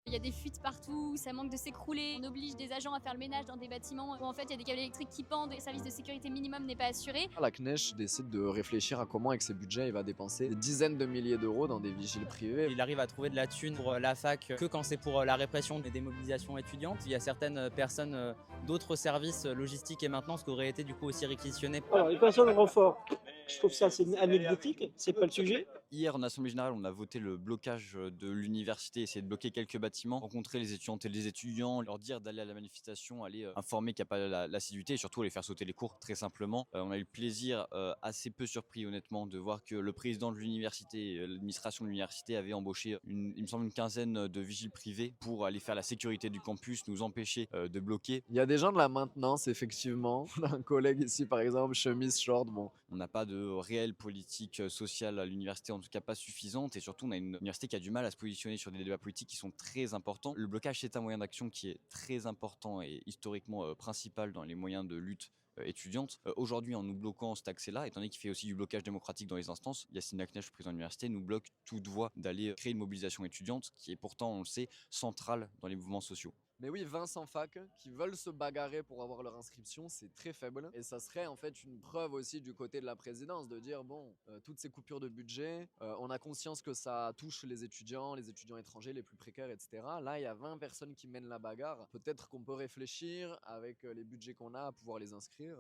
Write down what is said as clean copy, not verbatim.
Il y a des fuites partout, ça manque de s'écrouler. On oblige des agents à faire le ménage dans des bâtiments où en fait il y a des câbles électriques qui pendent et le service de sécurité minimum n'est pas assuré. La CNEJ décide de réfléchir à comment, avec ses budgets, il va dépenser des dizaines de milliers d'euros dans des vigiles privés. Il arrive à trouver de la thune pour la fac que quand c'est pour la répression des démobilisations étudiantes. Il y a certaines personnes d'autres services logistiques et maintenance qui auraient été du coup aussi réquisitionnés. Alors, les personnes en renfort, je trouve ça assez anecdotique, c'est pas le sujet. Hier, en Assemblée Générale, on a voté le blocage de l'université, essayer de bloquer quelques bâtiments, rencontrer les étudiantes et les étudiants, leur dire d'aller à la manifestation, aller informer qu'il n'y a pas l'assiduité et surtout aller faire sauter les cours, très simplement. On a eu le plaisir, assez peu surpris honnêtement, de voir que le président de l'université, l'administration de l'université avait embauché, il me semble, une quinzaine de vigiles privés pour aller faire la sécurité du campus, nous empêcher de bloquer. Il y a des gens de la maintenance, effectivement. On a un collègue ici, par exemple, chemise short. Bon, On n'a pas de réelle politique sociale à l'université, en tout cas pas suffisante, et surtout on a une université qui a du mal à se positionner sur des débats politiques qui sont très importants. Le blocage, c'est un moyen d'action qui est très important et historiquement principal dans les moyens de lutte étudiante. Aujourd'hui, en nous bloquant cet accès-là, étant donné qu'il fait aussi du blocage démocratique dans les instances, Yacine Laknecht, le président de l'université, nous bloque toute voie d'aller créer une mobilisation étudiante qui est pourtant, on le sait, centrale dans les mouvements sociaux. mais oui, 20 sans fac qui veulent se bagarrer pour avoir leur inscription, c'est très faible. Et ça serait en fait une preuve aussi du côté de la présidence de dire bon, toutes ces coupures de budget, on a conscience que ça touche les étudiants étrangers les plus précaires, etc. Là, il y a 20 personnes qui mènent la bagarre. Peut-être qu'on peut réfléchir avec les budgets qu'on a à pouvoir les inscrire.